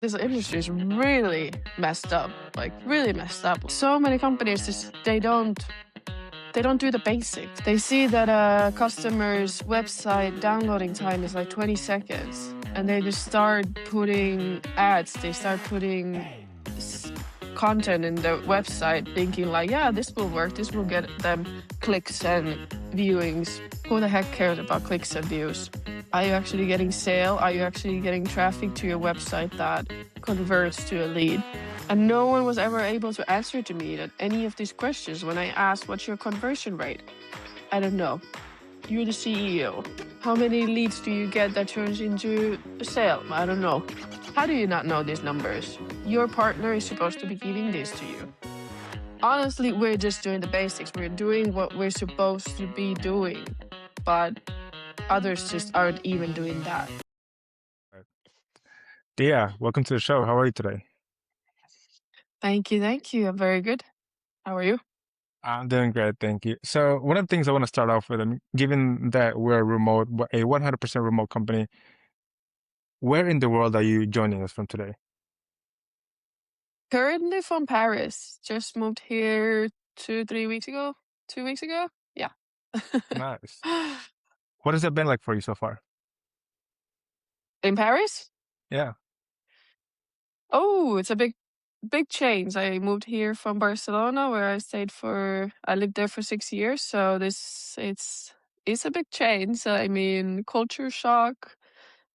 This industry is really messed up, like really messed up. So many companies just they don't do the basics. They see that a customer's website downloading time is like 20 seconds and they just start putting ads, they start putting content in the website thinking like, yeah, this will work, this will get them clicks and viewings. Who the heck cares about clicks and views? Are you actually getting sale? Are you actually getting traffic to your website that converts to a lead? And no one was ever able to answer to me that any of these questions when I asked, what's your conversion rate? I don't know. You're the CEO. How many leads do you get that turns into a sale? I don't know. How do you not know these numbers? Your partner is supposed to be giving this to you. Honestly, we're just doing the basics. We're doing what we're supposed to be doing, but others just aren't even doing that. Tiia, welcome to the show. How are you today? Thank you. Thank you. I'm very good. How are you? I'm doing great, thank you. So one of the things I want to start off with, given that we're a 100% remote company, where in the world are you joining us from today? Currently from Paris. Just moved here 3 weeks ago. 2 weeks ago? Yeah. Nice. What has it been like for you so far? In Paris? Yeah, Oh, it's a big change. I moved here from Barcelona where I lived there for 6 years. So it's a big change. I mean, culture shock.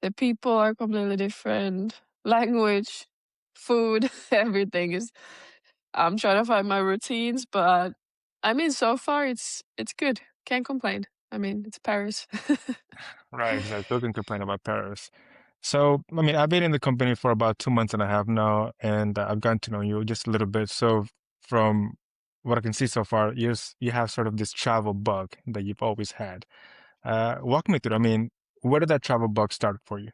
The people are completely different. Language, food, everything is. I'm trying to find my routines, but I mean, so far it's good. Can't complain. I mean, it's Paris. right, exactly. Who can complain about Paris? So, I've been in the company for about 2 months and a half now, and I've gotten to know you just a little bit. So, from what I can see so far, you have sort of this travel bug that you've always had. Walk me through. Where did that travel bug start for you?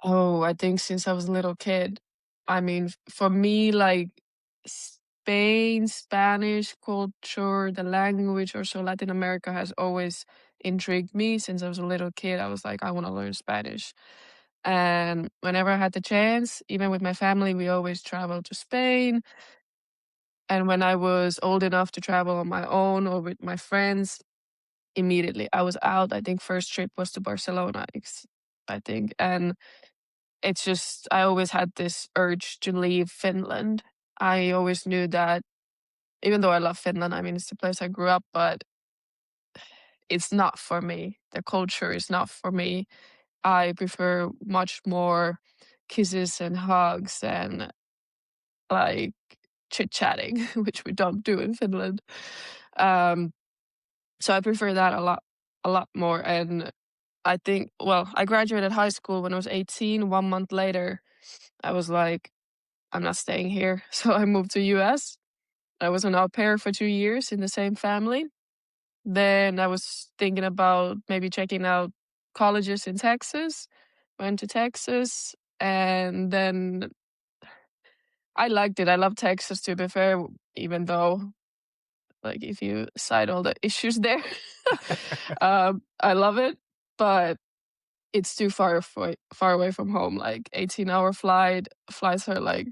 Oh, I think since I was a little kid. I mean, for me, like Spain, Spanish culture, the language, or so Latin America has always intrigued me since I was a little kid. I was like, I want to learn Spanish. And whenever I had the chance, even with my family, we always traveled to Spain. And when I was old enough to travel on my own or with my friends, immediately I was out. I think first trip was to Barcelona, I think. And it's just, I always had this urge to leave Finland. I always knew that even though I love Finland, I mean, it's the place I grew up, but it's not for me. The culture is not for me. I prefer much more kisses and hugs and like chit chatting, which we don't do in Finland. Um, so I prefer that a lot more. And I think, well, I graduated high school when I was 18. 1 month later, I was like, I'm not staying here. So I moved to US. I was an au pair for 2 years in the same family. Then I was thinking about maybe checking out colleges in Texas. Went to Texas, and then I liked it. I love Texas, to be fair, even though, like, if you cite all the issues there, I love it, but it's too far away from home. Like 18-hour flight. Flights are like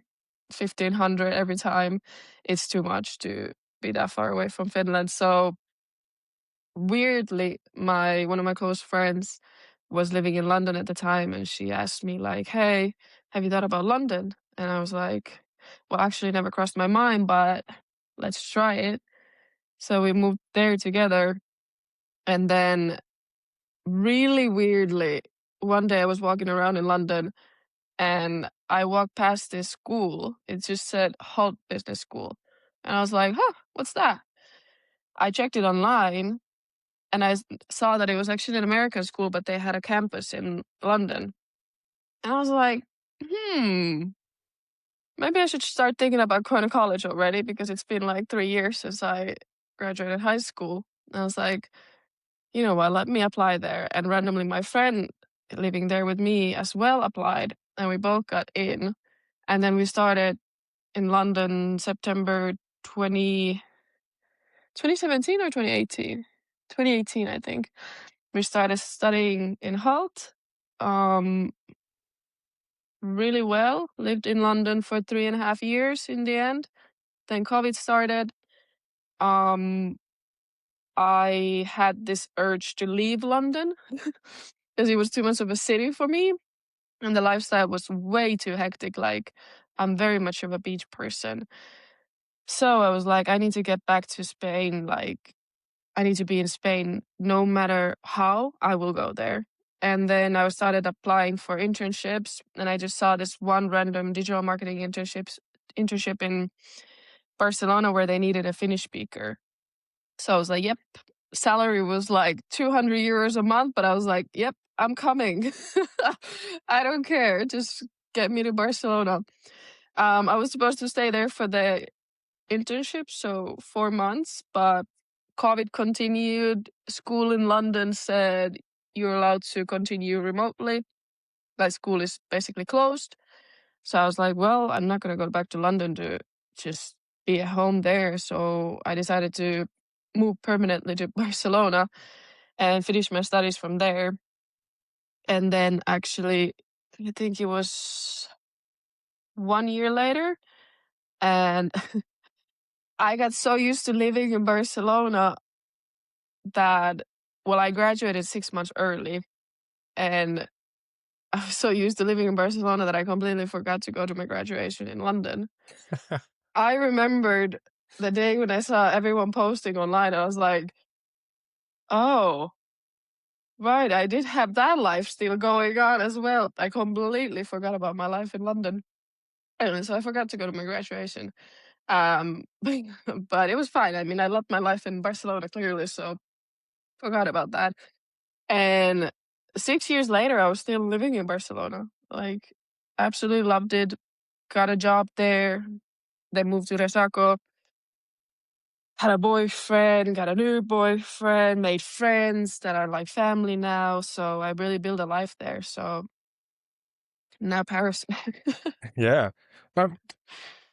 1,500 every time. It's too much to be that far away from Finland. So weirdly, my one of my close friends was living in London at the time, and she asked me like, "Hey, have you thought about London?" And I was like, "Well, actually, never crossed my mind, but let's try it." So we moved there together, and then really weirdly, one day I was walking around in London, and I walked past this school. It just said HULT Business School, and I was like, "Huh, what's that?" I checked it online, and I saw that it was actually an American school, but they had a campus in London. And I was like, hmm, maybe I should start thinking about going to college already because it's been like 3 years since I graduated high school. And I was like, you know what, let me apply there. And randomly, my friend living there with me as well applied, and we both got in. And then we started in London September 20, 2017 or 2018? 2018, I think. We started studying in HULT. Um, really well. Lived in London for 3.5 years in the end. Then COVID started. Um, I had this urge to leave London because it was too much of a city for me, and the lifestyle was way too hectic. Like, I'm very much of a beach person. So I was like, I need to get back to Spain. Like, I need to be in Spain no matter how, I will go there. And then I started applying for internships, and I just saw this one random digital marketing internship in Barcelona where they needed a Finnish speaker. So I was like, yep. Salary was like 200 euros a month, but I was like, yep, I'm coming. I don't care. Just get me to Barcelona. I was supposed to stay there for the internship, so 4 months, but COVID continued. School in London said you're allowed to continue remotely. Like, school is basically closed. So I was like, well, I'm not going to go back to London to just be at home there. So I decided to move permanently to Barcelona and finish my studies from there. And then actually, I think it was 1 year later, and I got so used to living in Barcelona that, well, I graduated 6 months early, and I was so used to living in Barcelona that I completely forgot to go to my graduation in London. I remembered the day when I saw everyone posting online. I was like, oh, right, I did have that life still going on as well. I completely forgot about my life in London. And so I forgot to go to my graduation. But it was fine. I mean, I loved my life in Barcelona clearly, so forgot about that. And 6 years later, I was still living in Barcelona. Like, absolutely loved it. Got a job there. Then moved to Resaco. Had a boyfriend, got a new boyfriend, made friends that are like family now. So I really built a life there. So now Paris. Yeah. But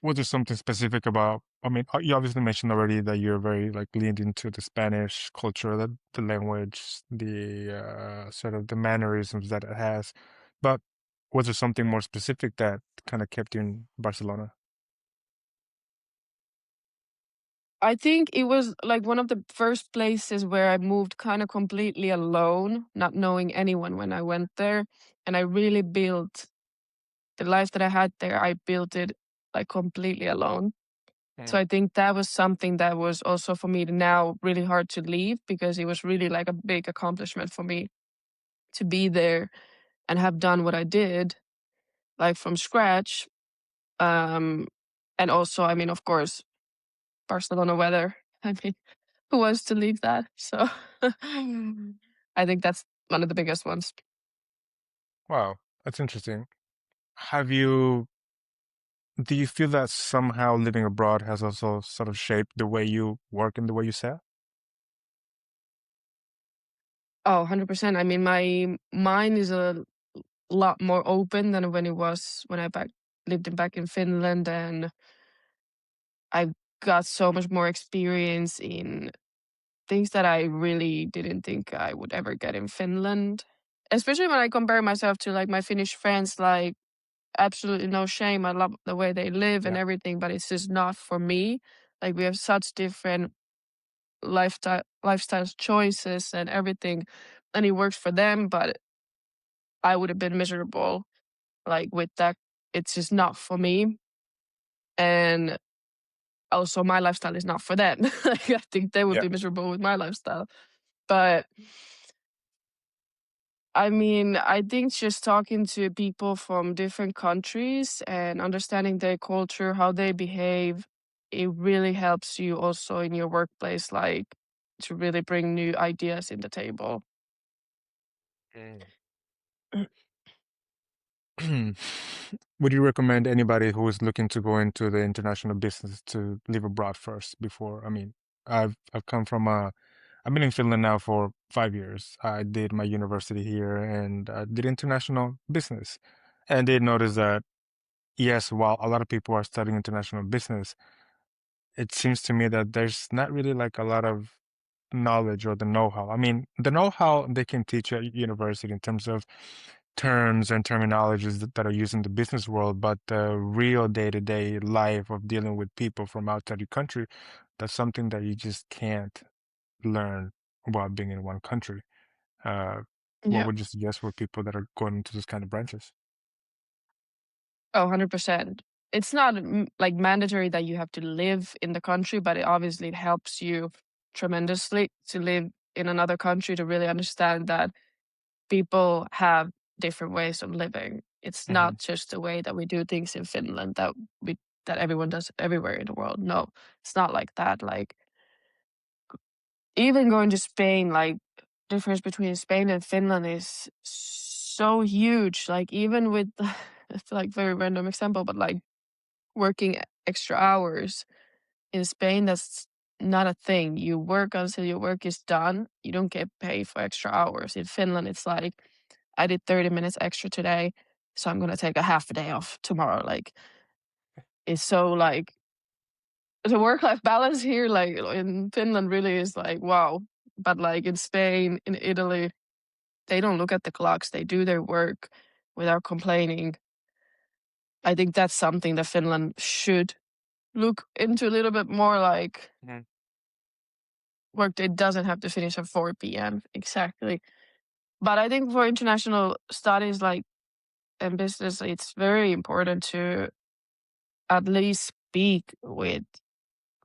was there something specific about, I mean, you obviously mentioned already that you're very like leaned into the Spanish culture, the language, the sort of the mannerisms that it has. But was there something more specific that kind of kept you in Barcelona? I think it was like one of the first places where I moved kind of completely alone, not knowing anyone when I went there. And I really built the life that I had there, I built it like completely alone. So Mm. I think that was something that was also for me now really hard to leave, because it was really like a big accomplishment for me to be there and have done what I did, like from scratch. Um, and also, I mean, of course, Barcelona weather. I mean, who wants to leave that? So I think that's one of the biggest ones. Wow, that's interesting. Have you, do you feel that somehow living abroad has also sort of shaped the way you work and the way you sell? Oh, 100%. I mean, my mind is a lot more open than when it was when I lived back in Finland, and I got so much more experience in things that I really didn't think I would ever get in Finland. Especially when I compare myself to like my Finnish friends, like, absolutely no shame. I love the way they live and Yeah. everything, but it's just not for me. Like, we have such different lifestyle choices and everything, and it works for them, but I would have been miserable like with that. It's just not for me. And also, my lifestyle is not for them. Like, I think they would Yeah. be miserable with my lifestyle. But I mean, I think just talking to people from different countries and understanding their culture, how they behave, it really helps you also in your workplace, like, to really bring new ideas in the table. Mm. Would you recommend anybody who is looking to go into the international business to live abroad first before? I mean, I've come from I've been in Finland now for 5 years. I did my university here and did international business, and did notice that yes, while a lot of people are studying international business, it seems to me that there's not really like a lot of knowledge or the know-how. I mean, the know-how they can teach you at university in terms of terms and terminologies that are used in the business world, but the real day-to-day life of dealing with people from outside your country, that's something that you just can't learn while being in one country. Uh, what Yeah. would you suggest for people that are going into those kind of branches? Oh, 100%. It's not like mandatory that you have to live in the country, but it helps you tremendously to live in another country to really understand that people have different ways of living. It's Hmm. not just the way that we do things in Finland that everyone does everywhere in the world. No, it's not like that. Like even going to Spain, like difference between Spain and Finland is so huge. Like even with it's like very random example, but like working extra hours in Spain, that's not a thing. You work until your work is done. You don't get paid for extra hours. In Finland, it's like I did 30 minutes extra today, so I'm gonna take a half a day off tomorrow. Like it's so like the work life balance here, like in Finland, really is like wow. But like in Spain, in Italy, they don't look at the clocks. They do their work without complaining. I think that's something that Finland should look into a little bit more. Like Hmm. workday doesn't have to finish at 4 p.m. exactly. But I think for international studies like and business, it's very important to at least speak with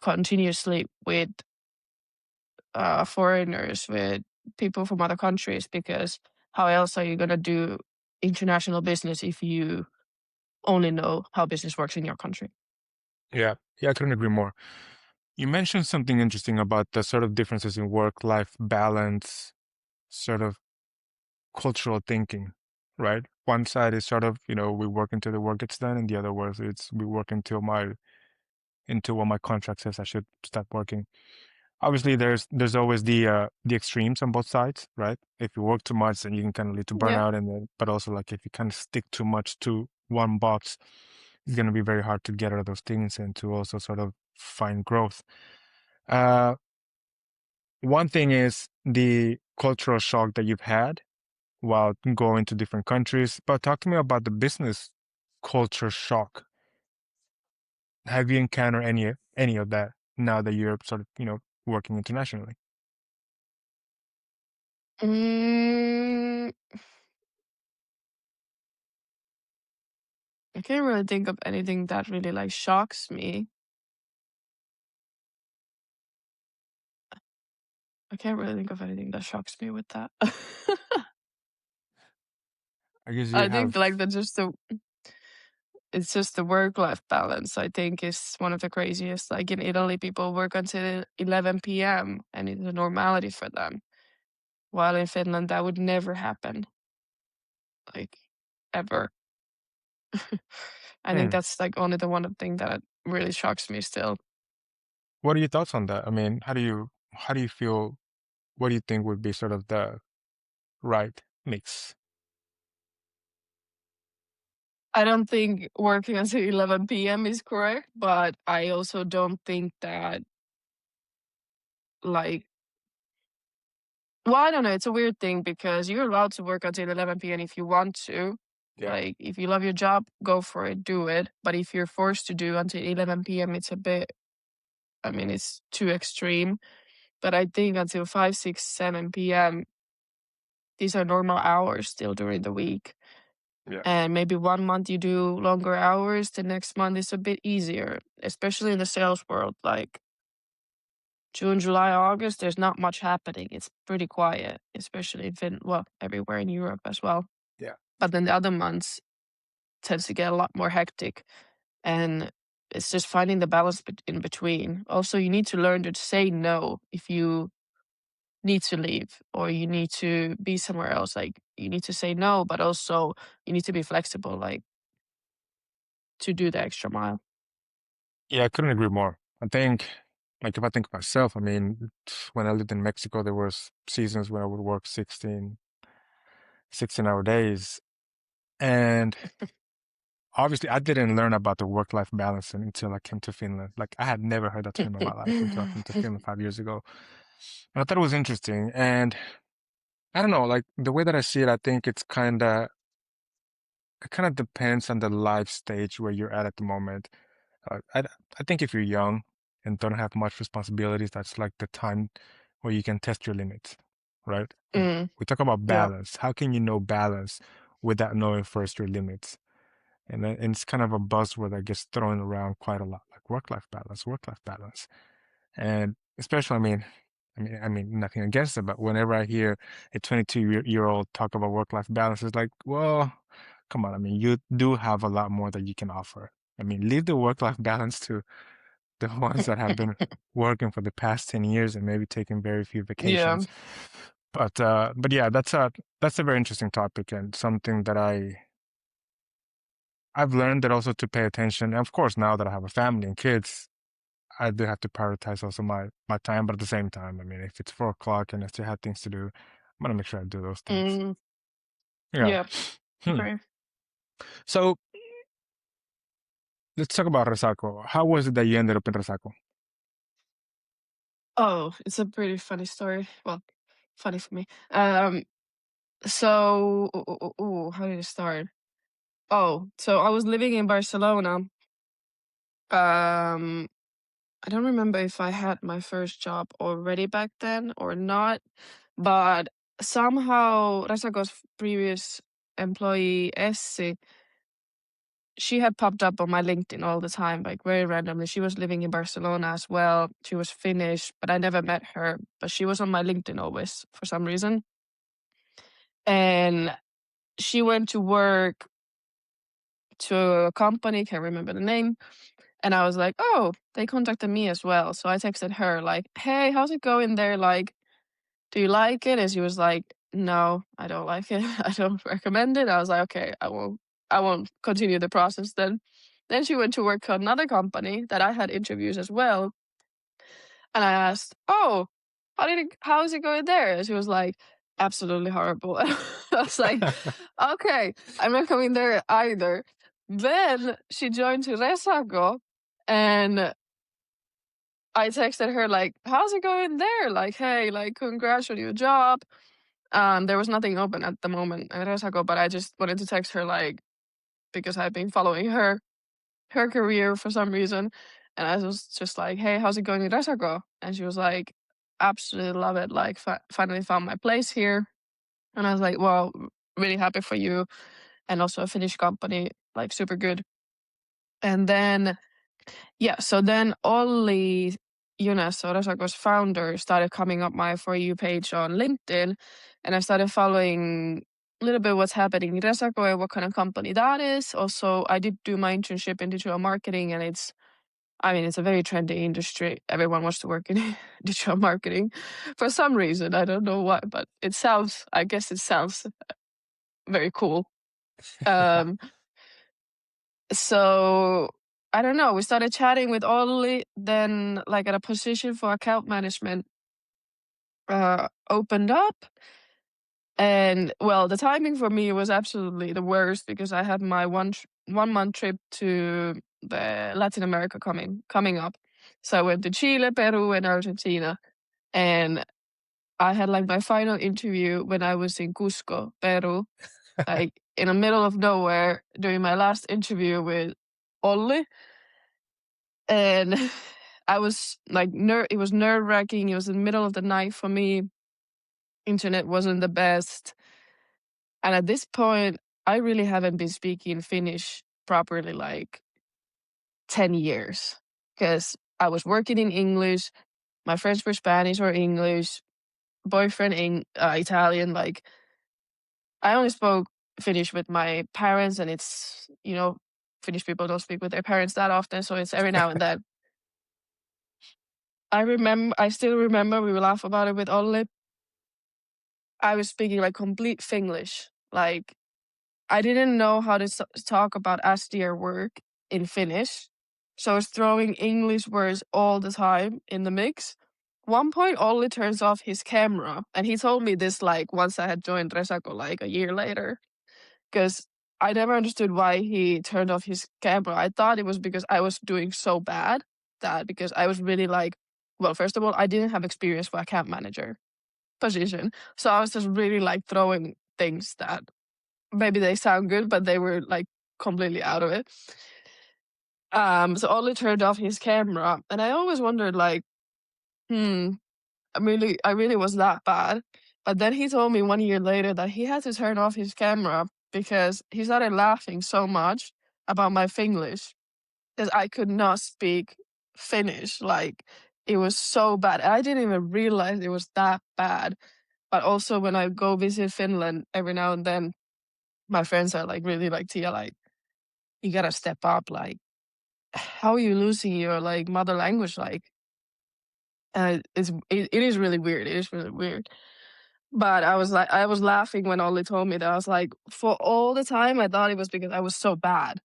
continuously with foreigners, with people from other countries, because how else are you gonna do international business if you only know how business works in your country? Yeah, yeah, I couldn't agree more. You mentioned something interesting about the sort of differences in work-life balance, sort of cultural thinking, right? One side is sort of, we work until the work gets done, and the other was it's we work until what my contract says I should stop working. Obviously, there's always the extremes on both sides, right? If you work too much, then you can kind of lead to Yeah. burnout, and then but also like if you kind of stick too much to one box, it's gonna be very hard to get out of those things and to also sort of find growth. Uh, One thing is the cultural shock that you've had while going to different countries. But talk to me about the business culture shock. Have you encountered any of that now that you're sort of, working internationally? Mm, I can't really think of anything that really like shocks me. I can't really think of anything that shocks me with that. I guess you I think have, like that's just the it's just the work life balance. I think is one of the craziest. Like in Italy, people work until 11 p.m. and it's a normality for them. While in Finland, that would never happen, like ever. I think hmm, that's like only the one thing that really shocks me still. what are your thoughts on that? I mean, how do you feel? What do you think would be sort of the right mix? I don't think working until 11 p.m. is correct, but I also don't think that like well, I don't know. It's a weird thing because you're allowed to work until 11 p.m. if you want to. Yeah. Like, if you love your job, go for it, do it. But if you're forced to do until 11 p.m., it's a bit, I mean, it's too extreme. But I think until 5, 6, 7 p.m., these are normal hours still during the week. Yeah. And maybe one month you do longer hours, the next month is a bit easier, especially in the sales world. Like June, July, August, there's not much happening. It's pretty quiet, especially in Finland, well, everywhere in Europe as well. Yeah. But then the other months tends to get a lot more hectic, and it's just finding the balance in between. Also, you need to learn to say no if you need to leave or you need to be somewhere else. Like you need to say no, but also you need to be flexible, like to do the extra mile. Yeah, I couldn't agree more. I think, like, if I think of myself, I mean, when I lived in Mexico, there was seasons when I would work 16-hour days. And obviously, I didn't learn about the work-life balance until I came to Finland. Like, I had never heard that term in my life until I came to Finland 5 years ago. And I thought it was interesting. And I don't know, like, the way that I see it, I think it's kind of it kind of depends on the life stage where you're at the moment. I think if you're young and don't have much responsibilities, that's like the time where you can test your limits, right? Mm, We talk about yeah. balance. How can you know balance without knowing first your limits? And it's kind of a buzzword that gets thrown around quite a lot, like work-life balance, work-life balance. And especially, I mean, nothing against it, but whenever I hear a 22-year-old talk about work-life balance, it's like, well, come on. I mean, you do have a lot more that you can offer. I mean, leave the work-life balance to the ones that have been working for the past 10 years and maybe taking very few Yeah. vacations. But yeah, that's a very interesting topic and something that I've learned that also to pay attention. And of course, now that I have a family and kids, I do have to prioritize also my time. But at the same time, I mean, if it's 4 o'clock and I still have things to do, I'm gonna make sure I do those things. Mm, Yeah. yeah. Hmm. Agree. So let's talk about Resaco. How was it that you ended up in Resaco? Oh, it's a pretty funny story. Well, funny for me. So how did it start? Oh, so I was living in Barcelona. Um, I don't remember if I had my first job already back then or not, but somehow Resaco's previous employee, Essi, she had popped up on my LinkedIn all the time, like very randomly. She was living in Barcelona as well. She was Finnish, but I never met her. But she was on my LinkedIn always for some reason. And she went to work to a company, can't remember the name. And I was like, oh, they contacted me as well. So I texted her, like, hey, how's it going there? Like, do you like it? And she was like, no, I don't like it. I don't recommend it. I was like, okay, I won't continue the process then. Then she went to work for another company that I had interviews as well. And I asked, oh, how is it going there? And she was like, absolutely horrible. I was like, okay, I'm not coming there either. Then she joined to Resaco and I texted her like, how's it going there? Like, hey, like congrats on your job. There was nothing open at the moment at Resaco, but I just wanted to text her like because I've been following her career for some reason. And I was just like, hey, how's it going in Resaco? And she was like, absolutely love it. Like, finally found my place here. And I was like, well, really happy for you. And also a Finnish company, like super good. And then, yeah, so then Olli, so Resaco's founder, started coming up my For You page on LinkedIn. And I started following a little bit what's happening in Resaco and what kind of company that is. Also, I did do my internship in digital marketing, and it's a very trendy industry. Everyone wants to work in digital marketing for some reason. I don't know why, but I guess it sounds very cool. Um, so I don't know. We started chatting with Olli, then like at a position for account management opened up. And well, the timing for me was absolutely the worst because I had my 1 month trip to the Latin America coming up. So I went to Chile, Peru, and Argentina. And I had like my final interview when I was in Cusco, Peru, like in the middle of nowhere during my last interview with Olli. And I was like, it was nerve wracking. It was in the middle of the night for me. Internet wasn't the best. And at this point, I really haven't been speaking Finnish properly like 10 years because I was working in English. My friends were Spanish or English, boyfriend in Italian. Like I only spoke Finnish with my parents, and it's, Finnish people don't speak with their parents that often. So it's every now and then. I still remember, we will laugh about it with Olli. I was speaking like complete Finglish. Like I didn't know how to talk about SDR work in Finnish. So I was throwing English words all the time in the mix. One point, Olli turns off his camera. And he told me this like once I had joined Resaco like a year later. Because I never understood why he turned off his camera. I thought it was because I was doing so bad that because I was really like, well, first of all, I didn't have experience for account manager position. So I was just really like throwing things that maybe they sound good, but they were like completely out of it. So Ollie turned off his camera, and I always wondered, like, hmm, I really was that bad. But then he told me 1 year later that he had to turn off his camera because he started laughing so much about my Finglish because I could not speak Finnish. Like, it was so bad. And I didn't even realize it was that bad. But also when I go visit Finland every now and then, my friends are like really like, Tiia, like, you gotta step up. Like, how are you losing your like mother language? Like, it is really weird. It is really weird. But I was laughing when Ollie told me that. I was like, for all the time, I thought it was because I was so bad,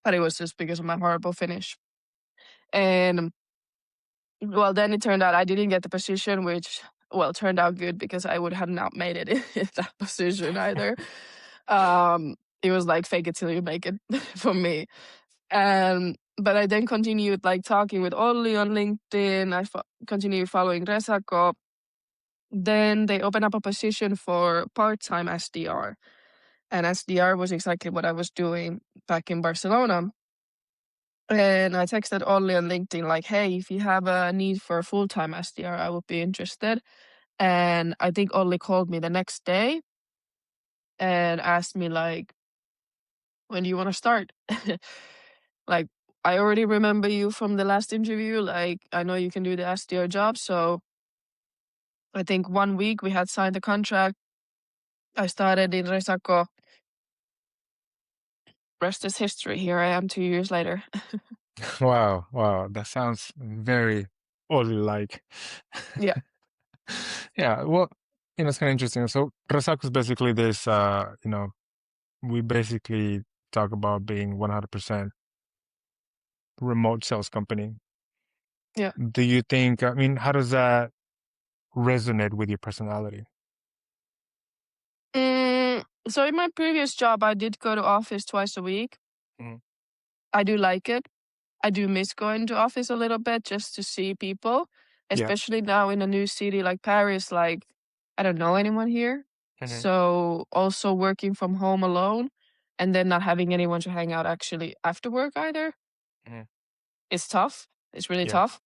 but it was just because of my horrible Finnish. And well, then it turned out I didn't get the position, which well turned out good because I would have not made it in that position either. It was like fake it till you make it for me. But I then continued like talking with Olli on LinkedIn. Continued following Resaco. Then they opened up a position for part-time SDR. And SDR was exactly what I was doing back in Barcelona. And I texted Olli on LinkedIn, like, hey, if you have a need for a full-time SDR, I would be interested. And I think Olli called me the next day and asked me, like, when do you want to start? Like, I already remember you from the last interview. Like, I know you can do the SDR job. So I think 1 week we had signed the contract. I started in Resaco. Rest is history. Here I am 2 years later. Wow, wow, that sounds very Ollie-like. Yeah. Yeah, well, it's kind of interesting. So Resaco is basically this, we basically talk about being 100% remote sales company. Yeah. Do you think, I mean, how does that resonate with your personality? So in my previous job, I did go to office twice a week. Mhm. I do like it. I do miss going to office a little bit just to see people, Yeah. especially now in a new city like Paris. Like, I don't know anyone here. Mhm. So also working from home alone and then not having anyone to hang out actually after work either. Mhm. It's tough. It's really Yeah. tough.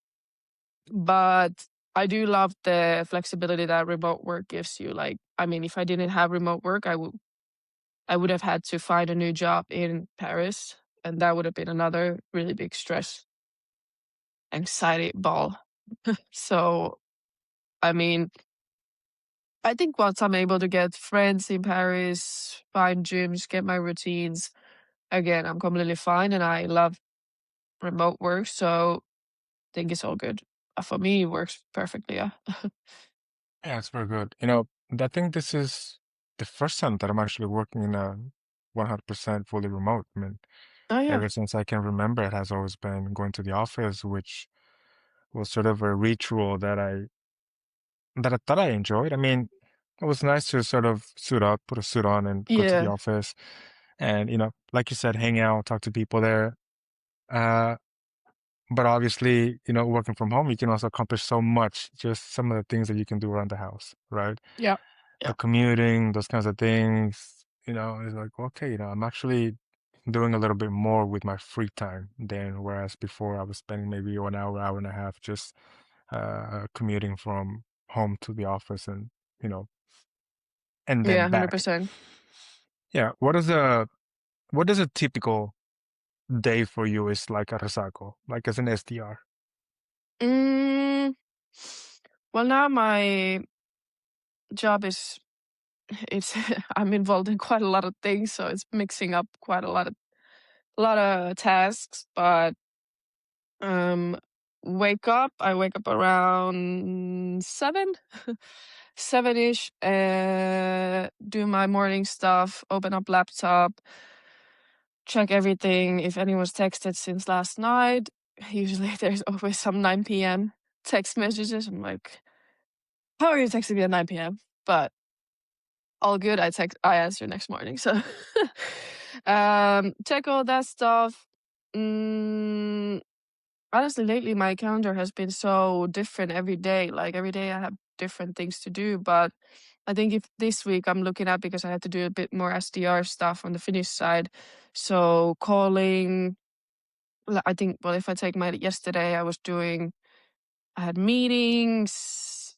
But I do love the flexibility that remote work gives you. Like, I mean, if I didn't have remote work, I would have had to find a new job in Paris, and that would have been another really big stress, anxiety ball. So, I mean, I think once I'm able to get friends in Paris, find gyms, get my routines, again, I'm completely fine and I love remote work. So, I think it's all good. For me, it works perfectly. Yeah. Yeah, it's very good. I think this is the first time that I'm actually working in a 100% fully remote. I mean, Oh, yeah. ever since I can remember, it has always been going to the office, which was sort of a ritual that I thought I enjoyed. I mean, it was nice to sort of suit up, put a suit on, and go to the Yeah. office, and like you said, hang out, talk to people there. Uh, but obviously, working from home, you can also accomplish so much. Just some of the things that you can do around the house, right? Yeah. The Yeah. commuting, those kinds of things. It's like okay, I'm actually doing a little bit more with my free time than whereas before I was spending maybe an hour, hour and a half just commuting from home to the office you know, and Yeah. then back. 100%. Yeah. What does a typical day for you is like at Resaco, like as an SDR? Mm, well, now my job is it's I'm involved in quite a lot of things, so it's mixing up quite a lot of tasks. But um, I wake up around 7 ish. Do my morning stuff, open up laptop, check everything. If anyone's texted since last night, usually there's always some 9 p.m. text messages. I'm like, how are you texting me at 9 p.m.? But all good. I answer next morning. So check all that stuff. Mm, honestly, lately my calendar has been so different every day. Like every day I have different things to do. But I think if this week I'm looking at, because I had to do a bit more SDR stuff on the Finnish side. So calling, I think, well, if I take my yesterday, I had meetings.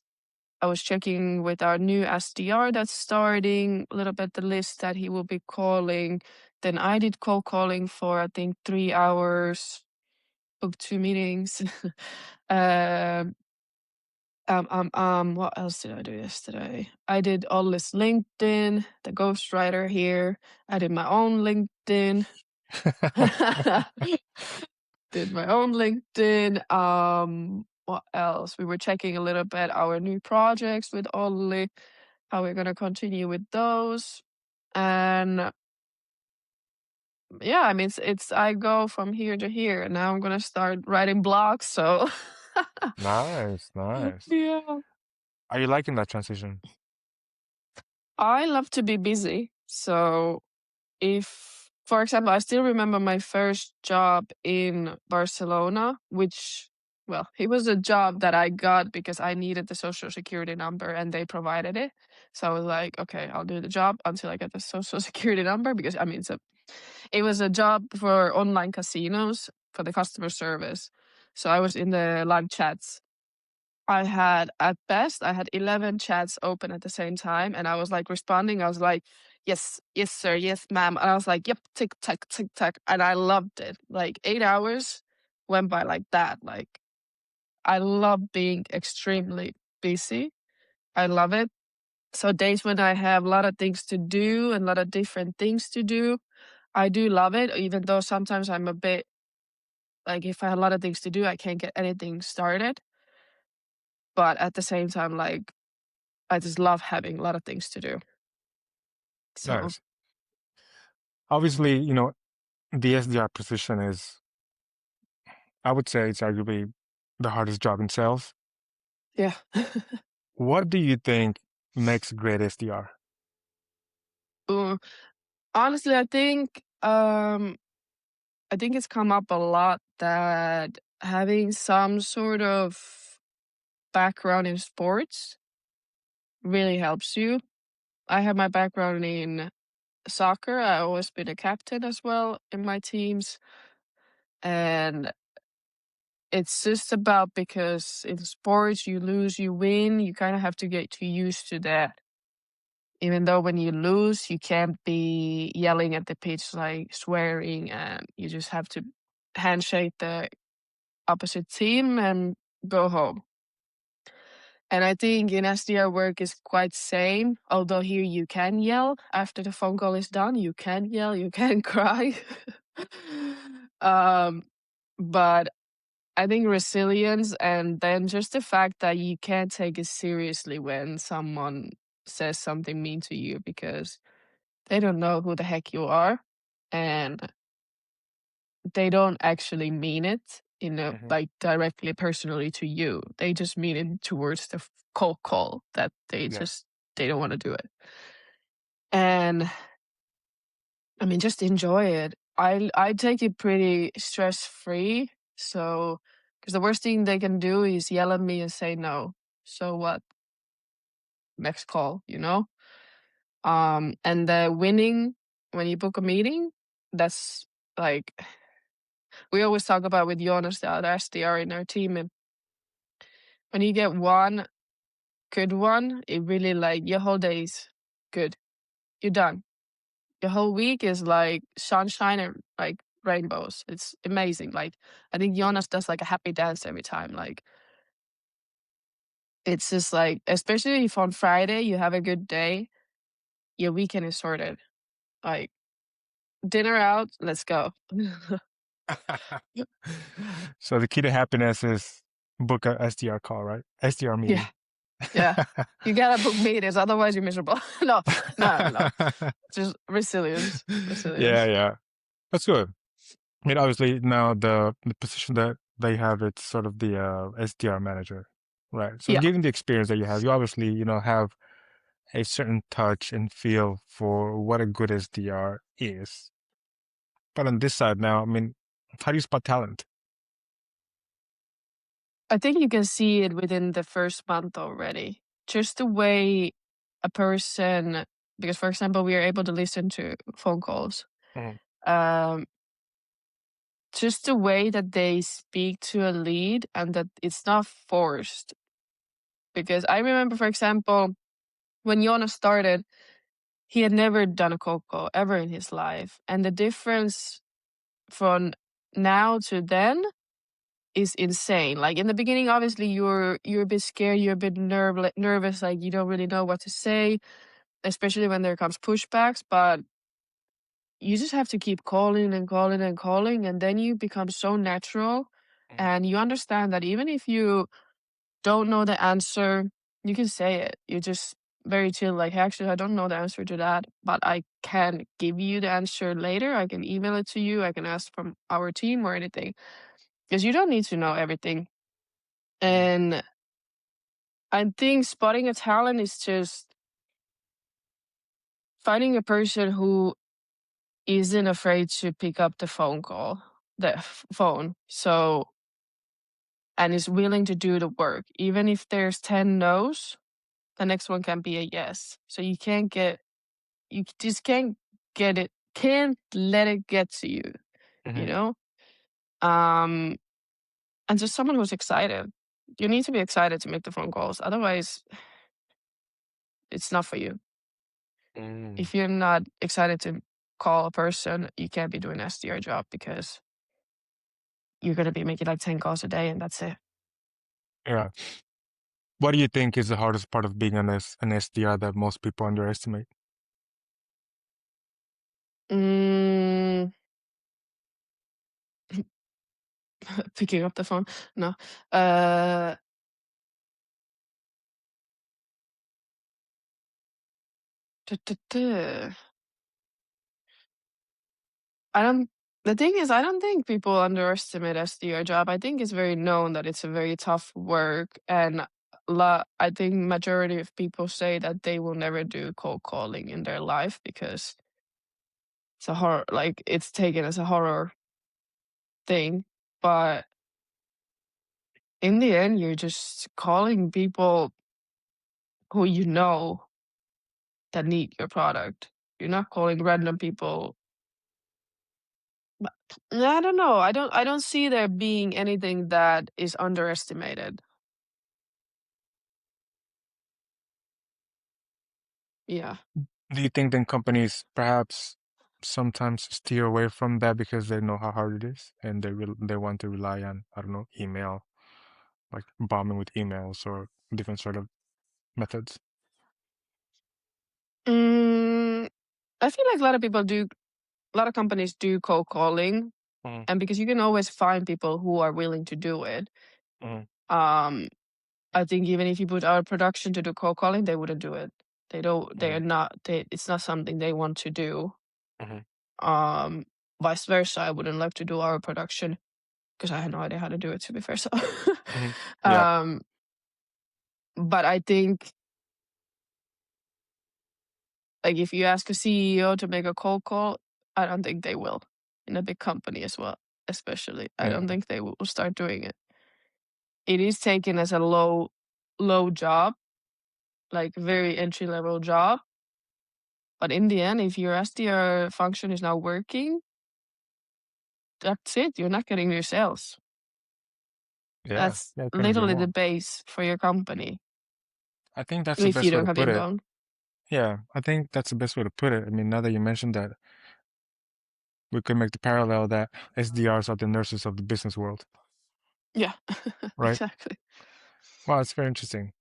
I was checking with our new SDR that's starting a little bit the list that he will be calling. Then I did cold calling for I think 3 hours, booked 2 meetings. What else did I do yesterday? I did Olli's LinkedIn, the ghostwriter here. I did my own LinkedIn. Did my own LinkedIn. What else? We were checking a little bit our new projects with Olli, how we're gonna continue with those. And yeah, I mean, it's I go from here to here, and now I'm gonna start writing blogs. So Nice, nice. yeah, Are you liking that transition? I love to be busy. So if, for example, I still remember my first job in Barcelona, which, well, it was a job that I got because I needed the social security number and they provided it. So I was like, okay, I'll do the job until I get the social security number, because I mean, it was a job for online casinos for the customer service. So I was in the live chats. At best, I had 11 chats open at the same time, and I was like responding. I was like, yes, yes, sir, yes, ma'am. And I was like, yep, tick, tack, tick, tack. And I loved it. Like 8 hours went by like that. Like, I love being extremely busy. I love it. So days when I have a lot of things to do and a lot of different things to do, I do love it, even though sometimes I'm a bit like, if I have a lot of things to do, I can't get anything started. But at the same time, like, I just love having a lot of things to do. So Nice. Obviously, the SDR position is, I would say it's arguably the hardest job in sales. yeah. What do you think makes a great SDR? Uh, Honestly, I think it's come up a lot that having some sort of background in sports really helps you. I have my background in soccer. I always been a captain as well in my teams. And it's just about, because in sports you lose, you win, you kind of have to get too used to that. Even though when you lose, you can't be yelling at the pitch, like swearing, and you just have to handshake the opposite team and go home. And I think in SDR work is quite same, although here you can yell after the phone call is done. You can yell, you can cry. um, but I think resilience, and then just the fact that you can't take it seriously when someone says something mean to you, because they don't know who the heck you are, and they don't actually mean it Hmm. like directly personally to you. They just mean it towards the cold call that Yeah. they don't want to do it. And I mean, just enjoy it. I take it pretty stress free. So, because the worst thing they can do is yell at me and say no. So what? Next call, you know? And the winning when you book a meeting, that's like, we always talk about with Jonas, the other SDR in our team, and when you get one good one, it really, like, your whole day's good. You're done. Your whole week is like sunshine and like rainbows. It's amazing. Like, I think Jonas does like a happy dance every time. Like, it's just like, especially if on Friday you have a good day, your weekend is sorted. Like, dinner out, let's go. So the key to happiness is book a SDR call, right? SDR Yeah, meeting. yeah. You gotta book meetings, otherwise you're miserable. No, no, no, no. Just resilience, Yeah, resilience. yeah. That's good. I mean, obviously now the position that they have, it's sort of the SDR manager, right? So Yeah. given the experience that you have, you obviously, have a certain touch and feel for what a good SDR is. But on this side now, I mean, how do you spot talent? I think you can see it within the first month already. just the way a person, because for example, we are able to listen to phone calls. Mhm. Um, just the way that they speak to a lead and that it's not forced. Because I remember, for example, when Jonas started, he had never done a cold call ever in his life. And the difference from now to then is insane. Like in the beginning, obviously you're a bit scared, you're a bit nervous, like you don't really know what to say, especially when there comes pushbacks. But you just have to keep calling and calling and calling, and then you become so natural, Mhm. and you understand that even if you don't know the answer, you can say it. You're just very chill, like, "Hey, actually, I don't know the answer to that, but I can give you the answer later. I can email it to you. I can ask from our team or anything." Because you don't need to know everything. Mhm. And I think spotting a talent is just finding a person who isn't afraid to pick up the phone call, the phone. So, and is willing to do the work. Even if there's 10 no's, the next one can be a yes. So you just can't let it get to you, you Mhm. know? Um, and just someone who's excited. You need to be excited to make the phone calls. Otherwise, it's not for you. Mm. If you're not excited to call a person, you can't be doing an SDR job because you're going to be making like 10 calls a day and that's it. Yeah. What do you think is the hardest part of being an SDR that most people underestimate? Mm, picking up the phone. No. Uh, duh, duh, duh. I don't. The thing is, I don't think people underestimate SDR job. I think it's very known that it's a very tough work, and I think majority of people say that they will never do cold calling in their life because it's a horror. Like it's taken as a horror thing, but in the end, you're just calling people who you know that need your product. You're not calling random people. But I don't know. I don't see there being anything that is underestimated. Yeah. Do you think then companies perhaps sometimes steer away from that because they know how hard it is and they want to rely on, I don't know, email, like bombing with emails or different sort of methods? Mm, I feel like a lot of companies do cold calling, Mhm. and because you can always find people who are willing to do it. Mhm. Um, I think even if you put our production to do cold calling, they wouldn't do it. They don't. They are Mhm. not. It's not something they want to do. Mhm. Um, Vice versa, I wouldn't like to do our production because I had no idea how to do it. To be fair, so. Mhm. Yeah. um, but I think like if you ask a CEO to make a cold call, I don't think they will in a big company as well. Especially, I don't Yeah. think they will start doing it. It is taken as a low job, like very entry level job. But in the end, if your SDR function is not working, that's it. You're not getting your sales. Yeah. That's Yeah, I couldn't agree literally the more. base for your company I think that's the if you best way don't to have put it. inbound. Yeah, I think that's the best way to put it. I mean, now that you mentioned that, we could make the parallel that SDRs are the nurses of the business world, Yeah, right? exactly. Wow, it's very interesting.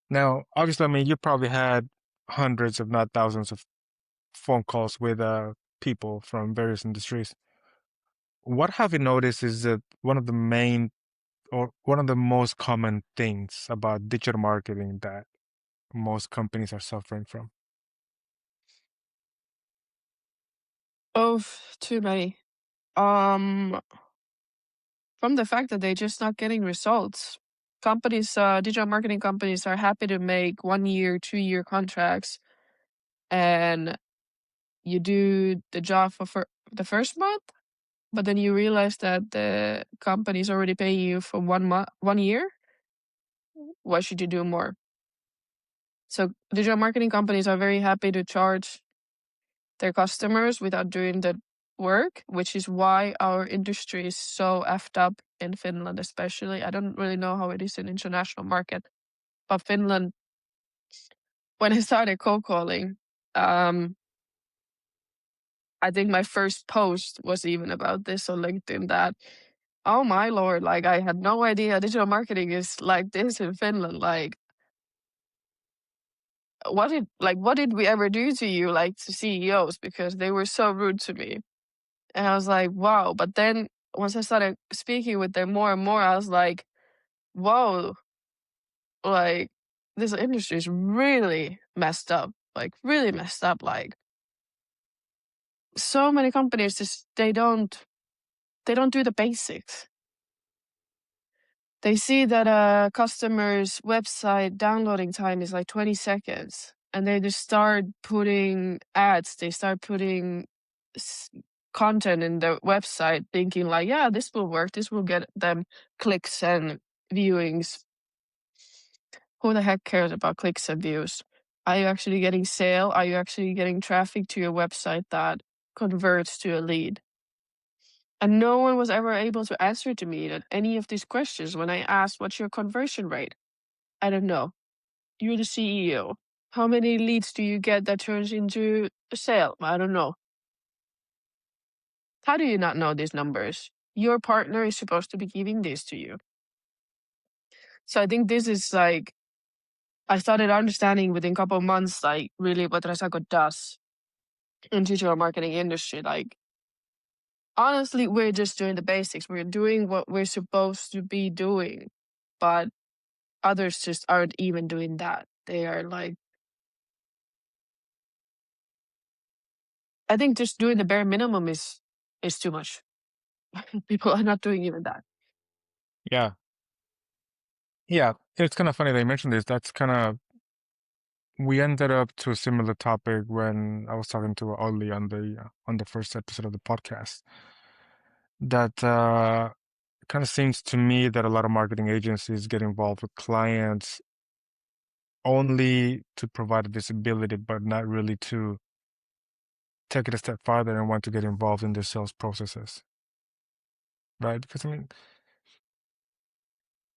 Now, obviously, I mean, you probably had hundreds, if not thousands, of phone calls with people from various industries. What have you noticed is that one of the main or one of the most common things about digital marketing that most companies are suffering from? Oh, too many. Um, from the fact that they're just not getting results. Digital marketing companies are happy to make 1 year, 2 year contracts, and you do the job for the first month, but then you realize that the company is already paying you for 1 year. Why should you do more? So digital marketing companies are very happy to charge their customers without doing the work, which is why our industry is so effed up in Finland, especially. I don't really know how it is in international market, but Finland, when I started cold calling, I think my first post was even about this on LinkedIn that, oh my lord, like I had no idea digital marketing is like this in Finland. Like what did we ever do to you, like to CEOs, because they were so rude to me. And I was like, wow. But then once I started speaking with them more and more, I was like, whoa, like this industry is really messed up. Like really messed up. Like so many companies just they don't do the basics. They see that a customer's website downloading time is like 20 seconds and they just start putting ads, they start putting s- content in the website thinking like, yeah, this will work, this will get them clicks and viewings. Who the heck cares about clicks and views? Are you actually getting sale? Are you actually getting traffic to your website that converts to a lead? And no one was ever able to answer to me that any of these questions when I asked, what's your conversion rate? I don't know. You're the CEO. How many leads do you get that turns into a sale? I don't know. How do you not know these numbers? Your partner is supposed to be giving this to you. So I think this is like, I started understanding within a couple of months, like really what Resaco does in digital marketing industry. Like, honestly, we're just doing the basics. We're doing what we're supposed to be doing. But others just aren't even doing that. They are like, I think just doing the bare minimum is too much. People are not doing even that. Yeah. Yeah. It's kind of funny they mentioned this. That's kind of, we ended up to a similar topic when I was talking to Olli on the first episode of the podcast. That kind of seems to me that a lot of marketing agencies get involved with clients only to provide visibility, but not really to take it a step farther and want to get involved in their sales processes. Right? Because I mean,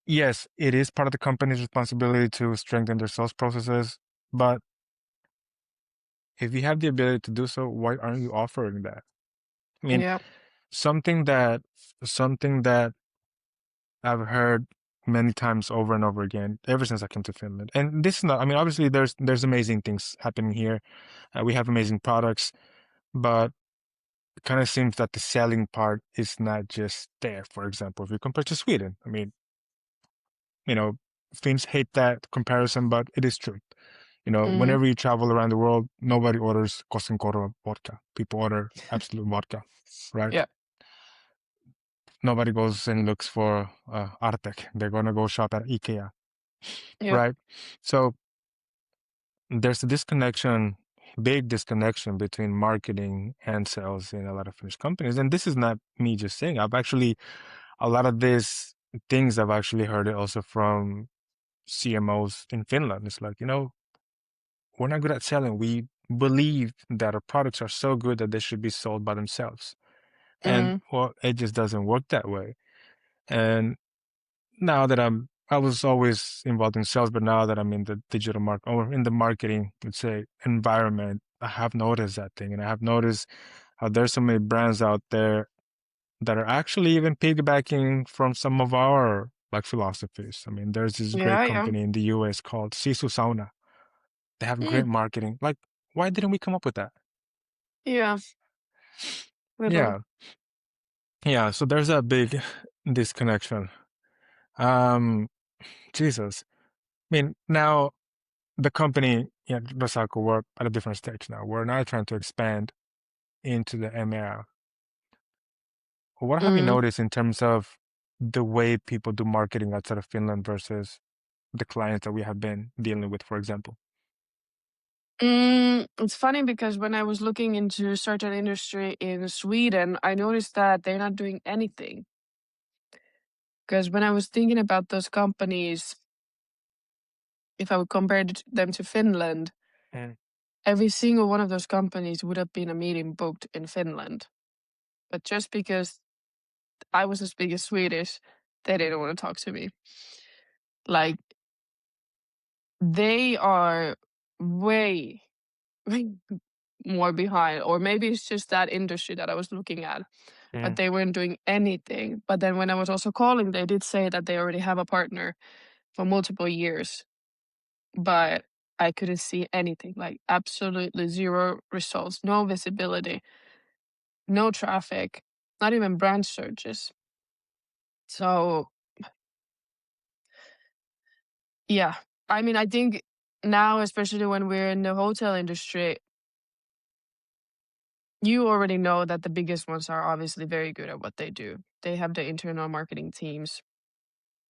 yes, it is part of the company's responsibility to strengthen their sales processes, but if you have the ability to do so, why aren't you offering that? I mean, Yeah. something that something that I've heard many times over and over again ever since I came to Finland. And this is not, I mean, obviously there's amazing things happening here. We have amazing products, but it kind of seems that the selling part is not just there. For example, if you compare to Sweden, I mean, you know, Finns hate that comparison, but it is true. You know, Mm, whenever you travel around the world, nobody orders Koskenkorva vodka. People order absolute vodka, right? yeah. Nobody goes and looks for Artek. They're gonna go shop at IKEA, Yeah. right? So there's a disconnection, big disconnection between marketing and sales in a lot of Finnish companies. And this is not me just saying. I've actually, a lot of these things I've actually heard it also from CMOs in Finland. It's like, we're not good at selling. We believe that our products are so good that they should be sold by themselves. And Mm, well, it just doesn't work that way. And now that I was always involved in sales, but now that I'm in the digital market or in the marketing, let's say, environment, I have noticed that thing. And I have noticed how there's so many brands out there that are actually even piggybacking from some of our like philosophies. I mean, there's this great yeah, yeah. company in the US called Sisu Sauna. They have Mm, great marketing. Like, why didn't we come up with that? yeah. Literally. Yeah. Yeah. So there's a big disconnection. Um, Jesus. I mean, now the company, Resaco, we're at a different stage now. We're now trying to expand into the EMEA. What have you Mm. noticed in terms of the way people do marketing outside of Finland versus the clients that we have been dealing with, for example? It's funny because when I was looking into certain industry in Sweden, I noticed that they're not doing anything. Because when I was thinking about those companies, if I would compare them to Finland, Mm. every single one of those companies would have been a meeting booked in Finland. But just because I was as big as Swedish, they didn't want to talk to me. Like, they are way more behind, or maybe it's just that industry that I was looking at, but Mm. they weren't doing anything. But then when I was also calling, they did say that they already have a partner for multiple years, but I couldn't see anything, like absolutely zero results, no visibility, no traffic, not even branch searches. So yeah, I mean, I think now, especially when we're in the hotel industry, you already know that the biggest ones are obviously very good at what they do. They have the internal marketing teams.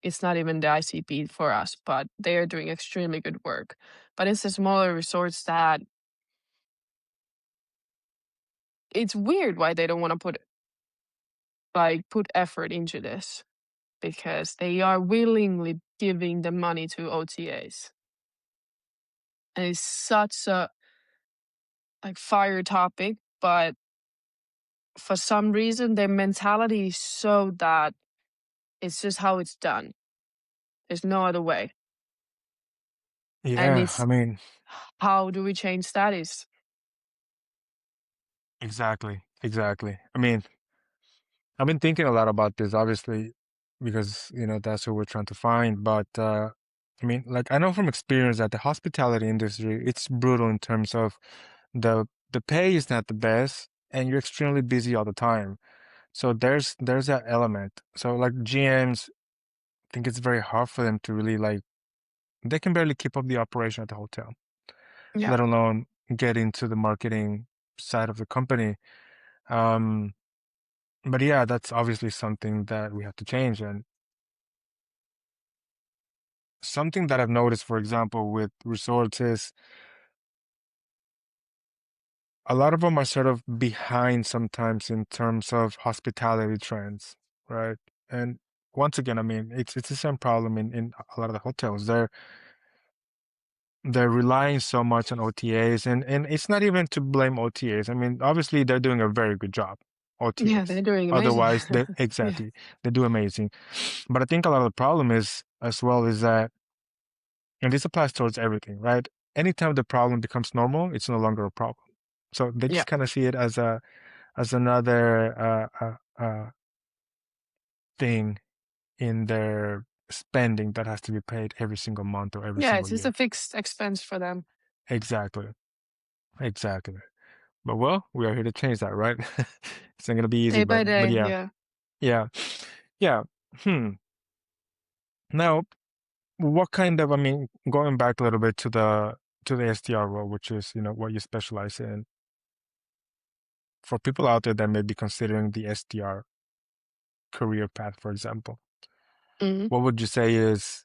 It's not even the ICP for us, but they are doing extremely good work. But it's the smaller resorts that it's weird why they don't want to put effort into this, because they are willingly giving the money to OTAs. And it's such a fire topic, but for some reason their mentality is so that it's just how it's done. There's no other way. And Yeah, it's I mean, how do we change that is exactly, exactly. I mean, I've been thinking a lot about this, obviously, because, that's what we're trying to find. But I mean, like I know from experience that the hospitality industry, it's brutal in terms of the pay is not the best, and you're extremely busy all the time. So there's that element. So like GMs, I think it's very hard for them to really like they can barely keep up the operation at the hotel, yeah. let alone get into the marketing side of the company. Um, but yeah, that's obviously something that we have to change. And something that I've noticed, for example, with resorts is a lot of them are sort of behind sometimes in terms of hospitality trends, right? And once again, I mean, it's the same problem in a lot of the hotels. They're relying so much on OTAs, and it's not even to blame OTAs. I mean, obviously they're doing a very good job, Yeah, OTAs. they're doing amazing. Otherwise, they Yeah. exactly they do amazing. But I think a lot of the problem is as well is that, and this applies towards everything, right? Anytime the problem becomes normal, it's no longer a problem. So they Yeah. just kind of see it as another thing in their spending that has to be paid every single month or every Yeah, single it's just a year. fixed expense for them. Exactly. Exactly. But well, we are here to change that, right? It's not gonna be easy, Day by but day, yeah, yeah. yeah, yeah. Hmm. Now, what kind of, I mean, going back a little bit to the SDR role, which is, what you specialize in, for people out there that may be considering the SDR career path, for example, Mhm. what would you say is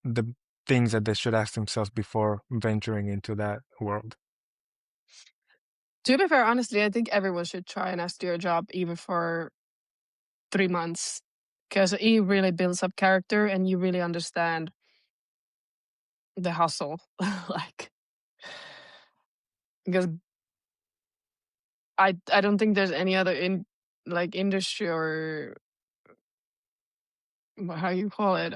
the things that they should ask themselves before venturing into that world? To be fair, honestly, I think everyone should try an SDR job even for 3 months, because it really builds up character and you really understand the hustle. Like, because I don't think there's any other industry or how you call it,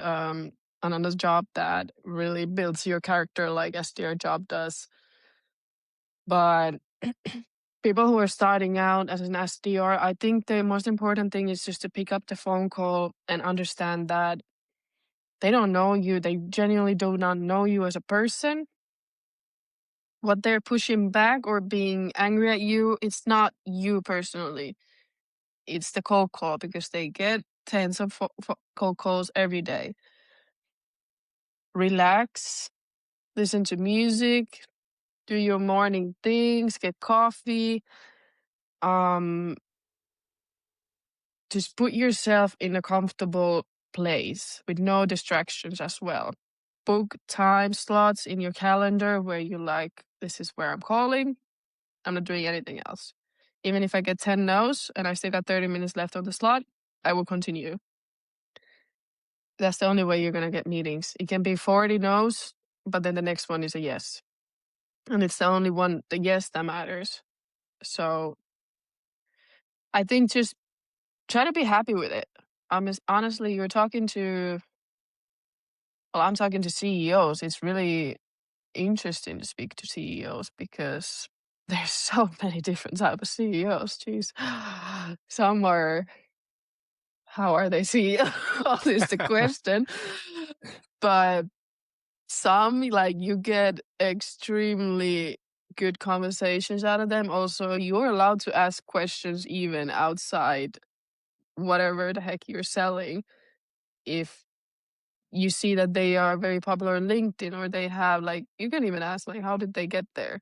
another job that really builds your character like SDR job does. But people who are starting out as an SDR, I think the most important thing is just to pick up the phone call and understand that they don't know you. They genuinely do not know you as a person. What they're pushing back or being angry at you, it's not you personally. It's the cold call, because they get tens of cold calls every day. Relax, listen to music, do your morning things, get coffee. Um, just put yourself in a comfortable place with no distractions as well. Book time slots in your calendar where you like, this is where I'm calling. I'm not doing anything else. Even if I get 10 no's and I still got 30 minutes left on the slot, I will continue. That's the only way you're going to get meetings. It can be 40 no's, but then the next one is a yes. And it's the only one, the yes, that matters. So I think just try to be happy with it. Honestly, you're talking to, well, I'm talking to CEOs. It's really interesting to speak to CEOs because there's so many different type of CEOs. Jeez, some are, how are they CEOs is the question, but some, like, you get extremely good conversations out of them. Also, you're allowed to ask questions even outside whatever the heck you're selling. If you see that they are very popular on LinkedIn, or they have, like, you can even ask, like, how did they get there?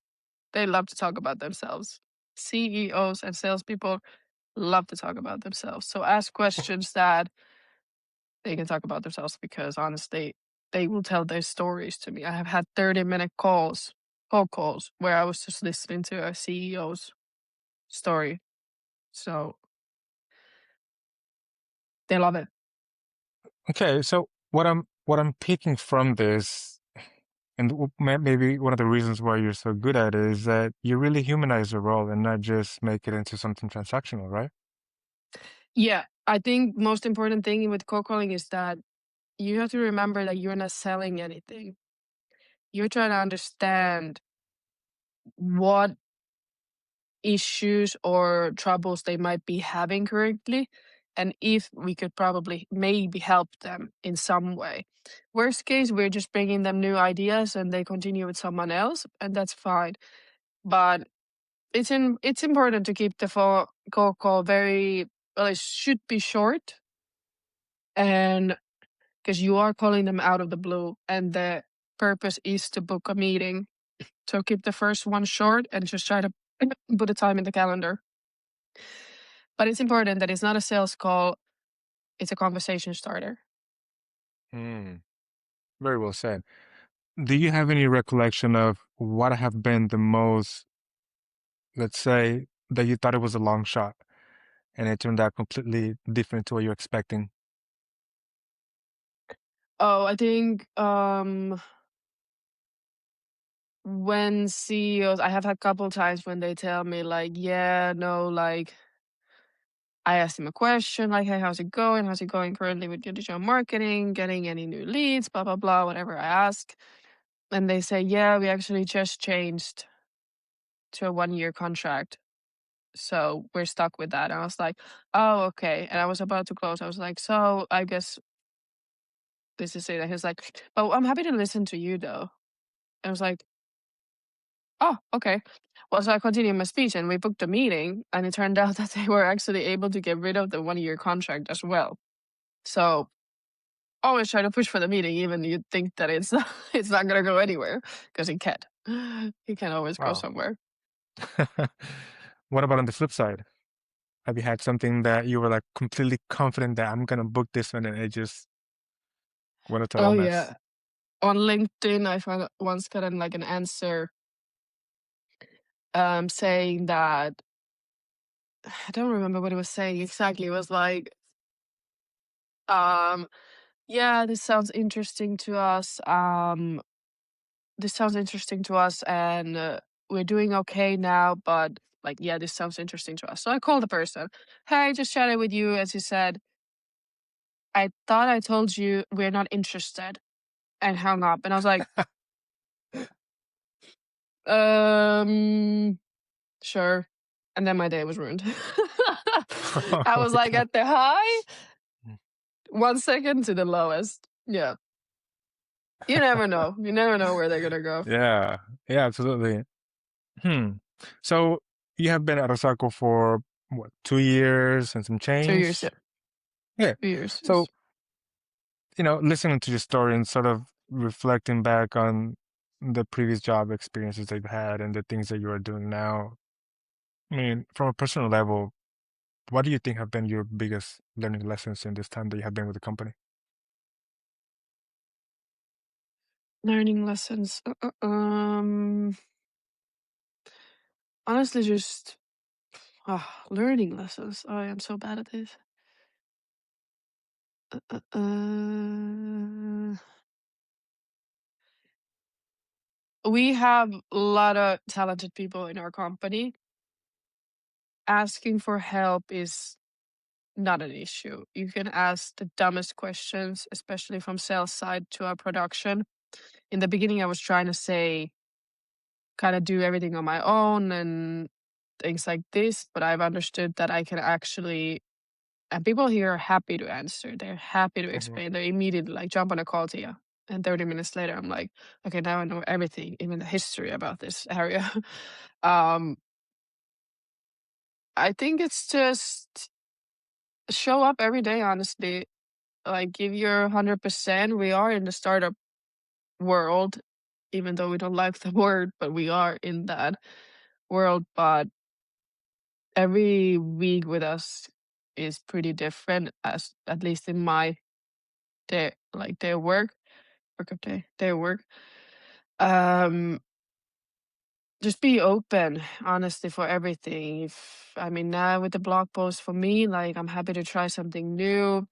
They love to talk about themselves. CEOs and salespeople love to talk about themselves. So ask questions that they can talk about themselves, because honestly, they will tell their stories to me. I have had 30-minute phone calls, where I was just listening to a CEO's story. So they love it. Okay, so what I'm picking from this, and maybe one of the reasons why you're so good at it, is that you really humanize the role and not just make it into something transactional, right? Yeah, I think most important thing with cold calling is that you have to remember that you're not selling anything. You're trying to understand what issues or troubles they might be having currently, and if we could probably maybe help them in some way. Worst case, we're just bringing them new ideas and they continue with someone else, and that's fine. But it's important to keep the cold call very, well, it should be short, and because you are calling them out of the blue, and the purpose is to book a meeting. So keep the first one short and just try to put a time in the calendar. But it's important that it's not a sales call, it's a conversation starter. Hmm. Very well said. Do you have any recollection of what have been the most, let's say, that you thought it was a long shot and it turned out completely different to what you're expecting? Oh, I think when CEOs, I have had a couple times when they tell me like, yeah, no, like, I asked him a question like, hey, how's it going? How's it going currently with your digital marketing? Getting any new leads? Blah blah blah. Whatever I ask, and they say, yeah, we actually just changed to a 1-year contract, so we're stuck with that. And I was like, oh, okay. And I was about to close. I was like, so I guess this is it. And he's like, but I'm happy to listen to you though. And I was like, oh, okay. Well, so I continued my speech and we booked a meeting, and it turned out that they were actually able to get rid of the 1-year contract as well. So always try to push for the meeting, even you think that it's not, it's not gonna go anywhere, because it can. It can always go Wow. somewhere. What about on the flip side? Have you had something that you were like completely confident that I'm gonna book this one and it just went a total Oh mess? yeah. On LinkedIn, I found once gotten like an answer saying that, I don't remember what it was saying exactly. It was like, um, yeah, this sounds interesting to us. This sounds interesting to us, and we're doing okay now, but like, yeah, this sounds interesting to us. So I called the person. Hey, just chatted with you. As you said, I thought I told you we're not interested, and hung up. And I was like, um, sure. And then my day was ruined. Oh I my was like God. at the high, 1 second to the lowest. Yeah. You never know. You never know where they're gonna go. Yeah, yeah, absolutely. Hmm. So you have been at Resaco for what, 2 years and some 2 years, yeah. change? Yeah. 2 years. So, Yes. listening to your story and sort of reflecting back on the previous job experiences that you've had and the things that you are doing now, I mean, from a personal level, what do you think have been your biggest learning lessons in this time that you have been with the company? Learning lessons. Honestly, just learning lessons. Oh, I'm so bad at this. Uh, We have a lot of talented people in our company. Asking for help is not an issue. You can ask the dumbest questions, especially from sales side to our production. In the beginning, I was trying to say, kind of do everything on my own and things like this, but I've understood that I can actually, and people here are happy to answer. They're happy to Mhm. explain. They immediately like jump on a call to you. And 30 minutes later, I'm like, okay, now I know everything, even the history about this area. um, I think it's just show up every day, honestly. Like, give your 100%. We are in the startup world, even though we don't like the word, but we are in that world. But every week with us is pretty different, as at least in my day, like their work of day, their work. Um, just be open, honestly, for everything. If I mean now with the blog post for me, like I'm happy to try something new,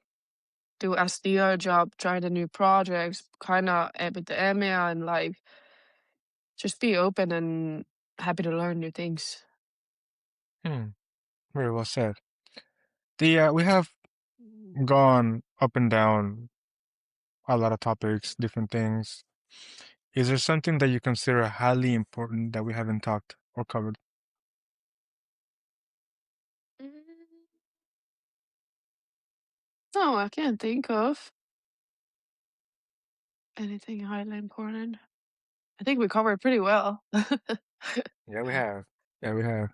do SDR job, try the new projects, kind of with the EMEA, and like just be open and happy to learn new things. Hmm. Very well said. We have gone up and down a lot of topics, different things. Is there something that you consider highly important that we haven't talked or covered? Mm, No, I can't think of anything highly important. I think we covered pretty well. Yeah, we have. Yeah, we have.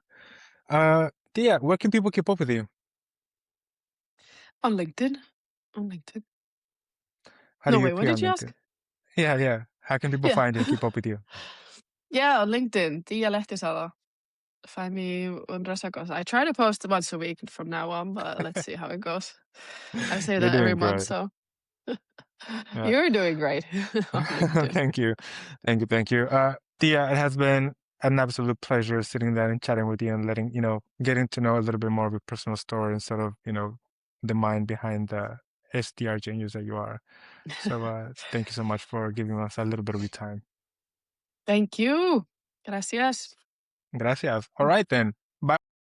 Tia, where can people keep up with you? On LinkedIn. On LinkedIn. How do No, you wait, what appear did on you LinkedIn? ask? Yeah, yeah. How can people Yeah. find you and keep up with you? Yeah, on LinkedIn, Tiia Lehtisalo. Find me on Resaco. I try to post once a week from now on, but let's see how it goes. I say You're that every doing month, great. so Yeah. you're doing great on LinkedIn. Thank you. Thank you. Thank you. Tia, it has been an absolute pleasure sitting there and chatting with you and getting to know a little bit more of your personal story instead of, the mind behind the SDR genius that you are. So, thank you so much for giving us a little bit of your time. Thank you. Gracias. Gracias. All right, then.